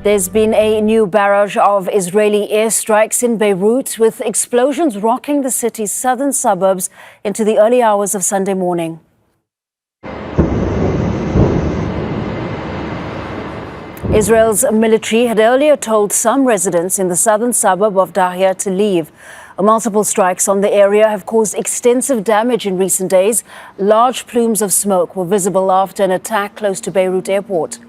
There's been a new barrage of Israeli airstrikes in Beirut, with explosions rocking the city's southern suburbs into the early hours of Sunday morning. Israel's military had earlier told some residents in the southern suburb of Dahiyeh to leave. Multiple strikes on the area have caused extensive damage in recent days. Large plumes of smoke were visible after an attack close to Beirut airport.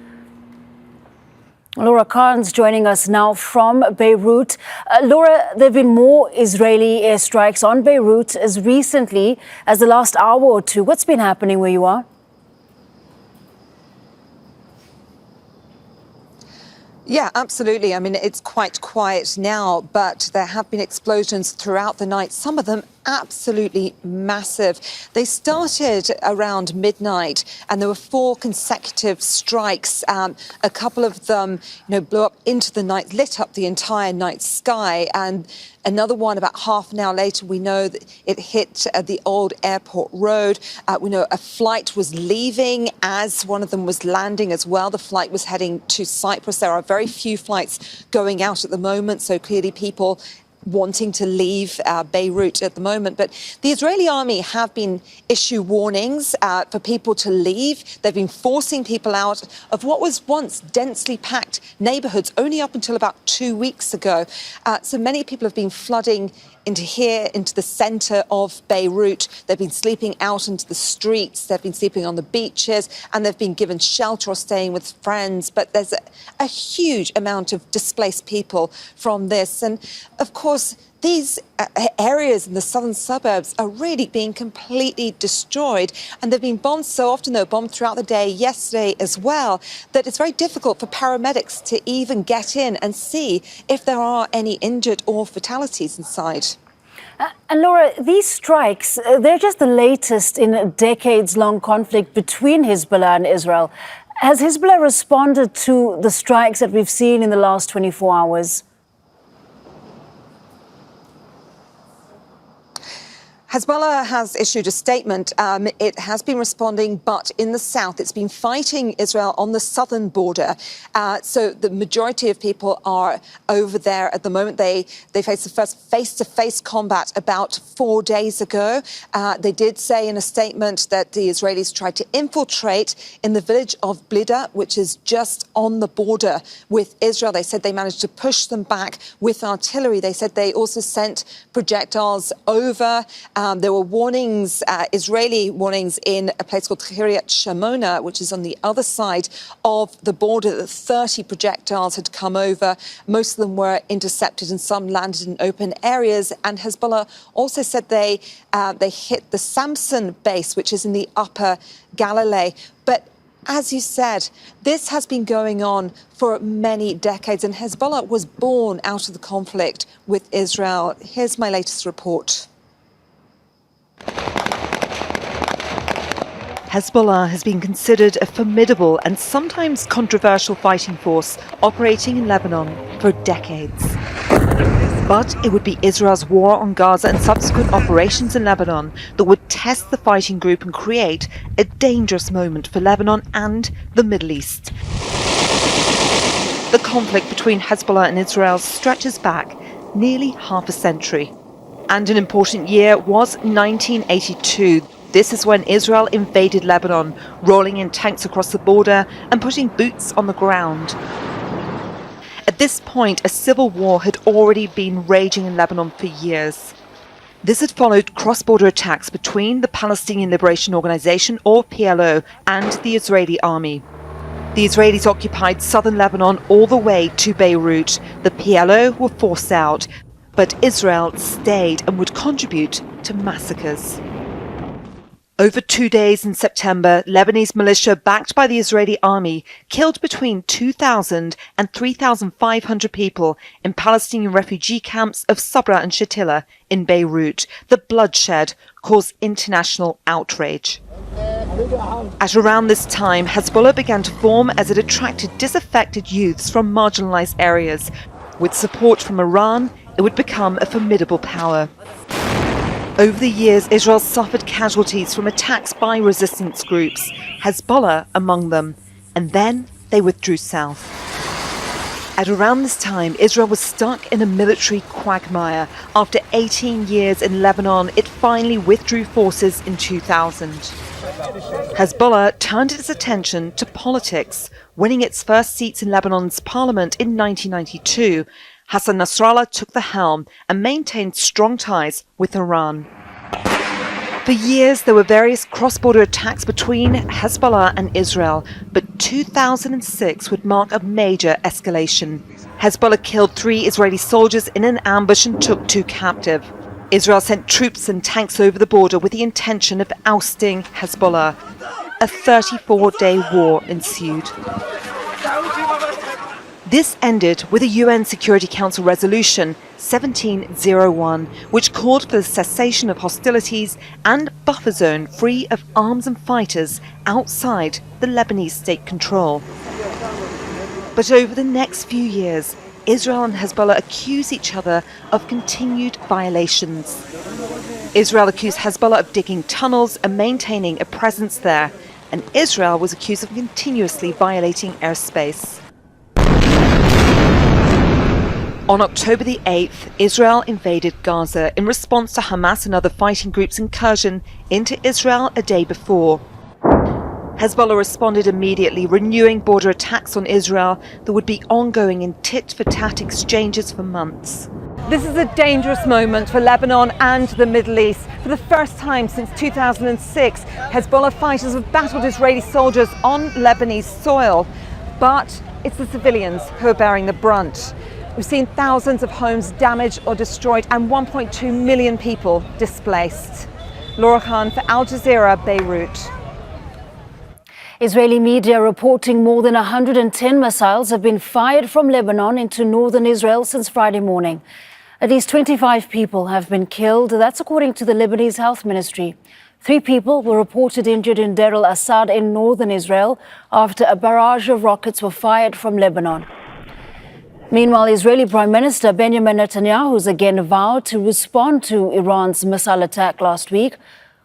Laura Khan's joining us now from Beirut. Laura, there have been more Israeli airstrikes on Beirut as recently as the last hour or two. What's been happening where you are? Yeah, absolutely. I mean, it's quite quiet now, but there have been explosions throughout the night, some of them absolutely massive. They started around midnight and there were 4 consecutive strikes. A couple of them, blew up into the night, lit up the entire night sky. And another one about half an hour later, we know that it hit the old airport road. We know a flight was leaving as one of them was landing as well. The flight was heading to Cyprus. There are very few flights going out at the moment, so clearly people wanting to leave Beirut at the moment. But the Israeli army have been issue warnings for people to leave. They've been forcing people out of what was once densely packed neighborhoods only up until about 2 weeks ago. So many people have been flooding into the center of Beirut. They've been sleeping out into the streets. They've been sleeping on the beaches, and they've been given shelter or staying with friends. But there's a huge amount of displaced people from this. And of course, these areas in the southern suburbs are really being completely destroyed. And they've been bombed so often, though, bombed throughout the day, yesterday as well, that it's very difficult for paramedics to even get in and see if there are any injured or fatalities inside. And Laura, these strikes, they're just the latest in a decades-long conflict between Hezbollah and Israel. Has Hezbollah responded to the strikes that we've seen in the last 24 hours? Hezbollah has issued a statement. It has been responding, but in the south, it's been fighting Israel on the southern border. So the majority of people are over there at the moment. They faced the first face-to-face combat about 4 days ago. They did say in a statement that the Israelis tried to infiltrate in the village of Blida, which is just on the border with Israel. They said they managed to push them back with artillery. They said they also sent projectiles over. There were warnings, Israeli warnings, in a place called Kiryat Shimona, which is on the other side of the border, that 30 projectiles had come over. Most of them were intercepted and some landed in open areas. And Hezbollah also said they hit the Samson base, which is in the upper Galilee. But as you said, this has been going on for many decades, and Hezbollah was born out of the conflict with Israel. Here's my latest report. Hezbollah has been considered a formidable and sometimes controversial fighting force operating in Lebanon for decades. But it would be Israel's war on Gaza and subsequent operations in Lebanon that would test the fighting group and create a dangerous moment for Lebanon and the Middle East. The conflict between Hezbollah and Israel stretches back nearly half a century. And an important year was 1982. This is when Israel invaded Lebanon, rolling in tanks across the border and putting boots on the ground. At this point, a civil war had already been raging in Lebanon for years. This had followed cross-border attacks between the Palestinian Liberation Organization, or PLO, and the Israeli army. The Israelis occupied southern Lebanon all the way to Beirut. The PLO were forced out, but Israel stayed and would contribute to massacres. Over 2 days in September, Lebanese militia backed by the Israeli army killed between 2,000 and 3,500 people in Palestinian refugee camps of Sabra and Shatila in Beirut. The bloodshed caused international outrage. At around this time, Hezbollah began to form as it attracted disaffected youths from marginalized areas. With support from Iran, it would become a formidable power. Over the years, Israel suffered casualties from attacks by resistance groups, Hezbollah among them, and then they withdrew south. At around this time, Israel was stuck in a military quagmire. After 18 years in Lebanon, it finally withdrew forces in 2000. Hezbollah turned its attention to politics, winning its first seats in Lebanon's parliament in 1992. Hassan Nasrallah took the helm and maintained strong ties with Iran. For years, there were various cross-border attacks between Hezbollah and Israel, but 2006 would mark a major escalation. Hezbollah killed 3 Israeli soldiers in an ambush and took 2 captive. Israel sent troops and tanks over the border with the intention of ousting Hezbollah. A 34-day war ensued. This ended with a UN Security Council resolution 1701, which called for the cessation of hostilities and buffer zone free of arms and fighters outside the Lebanese state control. But over the next few years, Israel and Hezbollah accuse each other of continued violations. Israel accused Hezbollah of digging tunnels and maintaining a presence there, and Israel was accused of continuously violating airspace. On October the 8th, Israel invaded Gaza in response to Hamas and other fighting groups' incursion into Israel a day before. Hezbollah responded immediately, renewing border attacks on Israel that would be ongoing in tit-for-tat exchanges for months. This is a dangerous moment for Lebanon and the Middle East. For the first time since 2006, Hezbollah fighters have battled Israeli soldiers on Lebanese soil. But it's the civilians who are bearing the brunt. We've seen thousands of homes damaged or destroyed and 1.2 million people displaced. Laura Khan for Al Jazeera, Beirut. Israeli media reporting more than 110 missiles have been fired from Lebanon into northern Israel since Friday morning. At least 25 people have been killed. That's according to the Lebanese Health Ministry. 3 people were reported injured in Deir al Assad in northern Israel after a barrage of rockets were fired from Lebanon. Meanwhile, Israeli Prime Minister Benjamin Netanyahu has again vowed to respond to Iran's missile attack last week.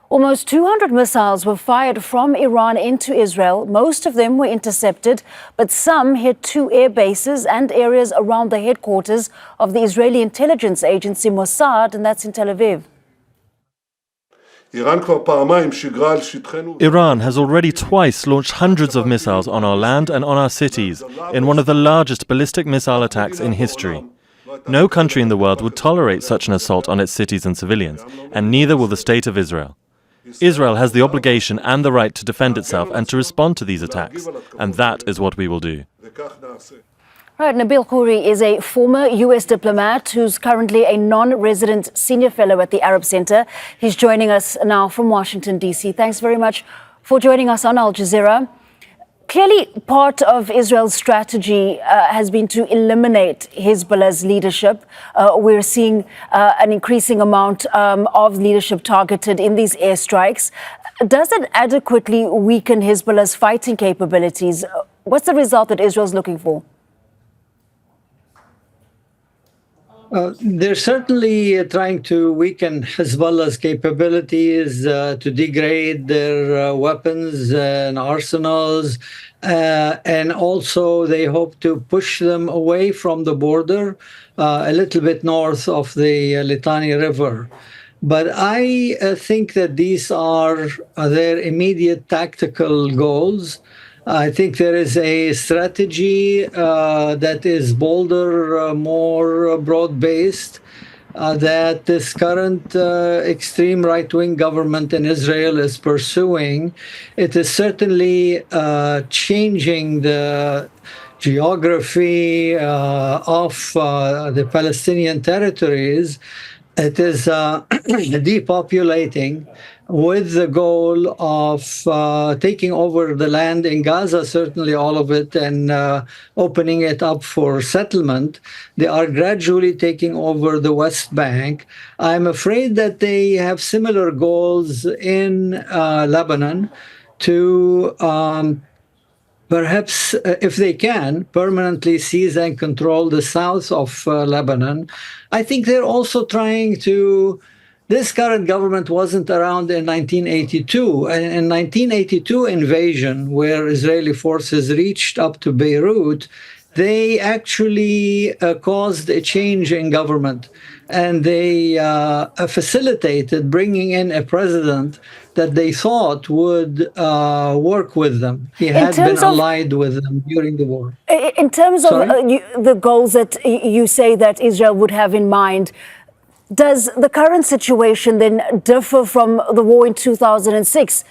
Almost 200 missiles were fired from Iran into Israel. Most of them were intercepted, but some hit 2 air bases and areas around the headquarters of the Israeli intelligence agency Mossad, and that's in Tel Aviv. Iran has already twice launched hundreds of missiles on our land and on our cities in one of the largest ballistic missile attacks in history. No country in the world would tolerate such an assault on its cities and civilians, and neither will the State of Israel. Israel has the obligation and the right to defend itself and to respond to these attacks, and that is what we will do. Right, Nabil Kuri is a former U.S. diplomat who's currently a non-resident senior fellow at the Arab Center. He's joining us now from Washington, D.C. Thanks very much for joining us on Al Jazeera. Clearly, part of Israel's strategy has been to eliminate Hezbollah's leadership. We're seeing an increasing amount of leadership targeted in these airstrikes. Does it adequately weaken Hezbollah's fighting capabilities? What's the result that Israel's looking for? They're certainly trying to weaken Hezbollah's capabilities, to degrade their weapons and arsenals, and also they hope to push them away from the border, a little bit north of the Litani River. But I think that these are their immediate tactical goals. I think there is a strategy that is bolder, more broad-based, that this current extreme right-wing government in Israel is pursuing. It is certainly changing the geography of the Palestinian territories. It is depopulating with the goal of taking over the land in Gaza, certainly all of it, and opening it up for settlement. They are gradually taking over the West Bank. I'm afraid that they have similar goals in Lebanon to perhaps, if they can, permanently seize and control the south of Lebanon. I think they're also trying to. This current government wasn't around in 1982. In 1982 invasion, where Israeli forces reached up to Beirut, they actually caused a change in government, and they facilitated bringing in a president that they thought would work with them. He had been allied with them during the war. In terms of the goals that you say that Israel would have in mind, does the current situation then differ from the war in 2006,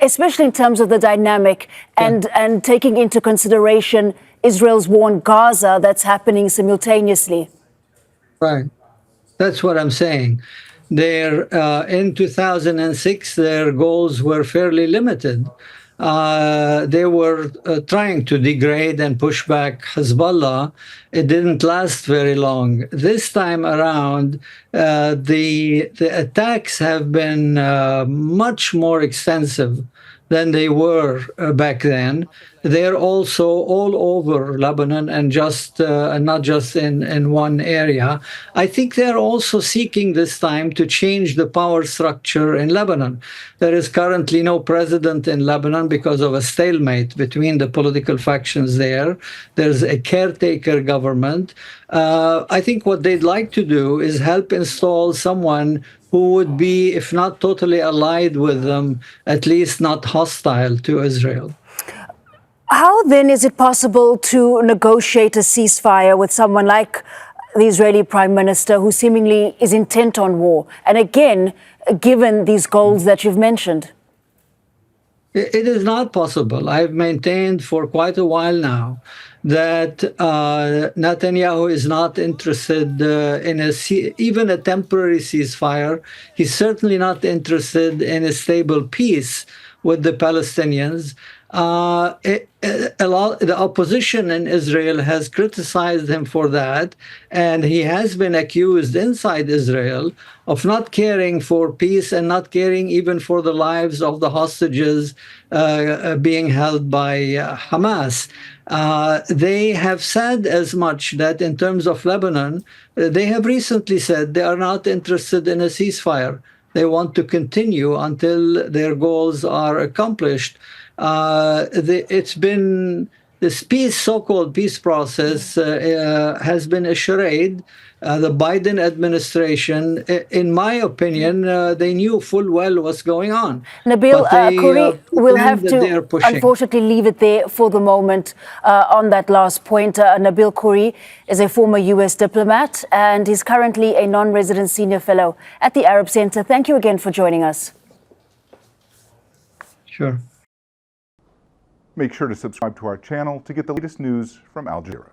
especially in terms of the dynamic and taking into consideration Israel's war in Gaza that's happening simultaneously? Right. That's what I'm saying. In 2006, their goals were fairly limited. They were trying to degrade and push back Hezbollah. It didn't last very long. This time around, the attacks have been much more extensive than they were back then. They're also all over Lebanon and not just in one area. I think they're also seeking this time to change the power structure in Lebanon. There is currently no president in Lebanon because of a stalemate between the political factions there. There's a caretaker government. I think what they'd like to do is help install someone who would be, if not totally allied with them, at least not hostile to Israel. How then is it possible to negotiate a ceasefire with someone like the Israeli Prime Minister, who seemingly is intent on war? And again, given these goals that you've mentioned. It is not possible. I've maintained for quite a while now that Netanyahu is not interested in even a temporary ceasefire. He's certainly not interested in a stable peace with the Palestinians. The opposition in Israel has criticized him for that, and he has been accused inside Israel of not caring for peace and not caring even for the lives of the hostages being held by Hamas. They have said as much that in terms of Lebanon, they have recently said they are not interested in a ceasefire. They want to continue until their goals are accomplished. It's been this so-called peace process has been a charade. The Biden administration, in my opinion, they knew full well what's going on. Nabil Kuri, we'll have to unfortunately leave it there for the moment on that last point. Nabil Kuri is a former U.S. diplomat and he's currently a non-resident senior fellow at the Arab Center. Thank you again for joining us. Sure. Make sure to subscribe to our channel to get the latest news from Al Jazeera.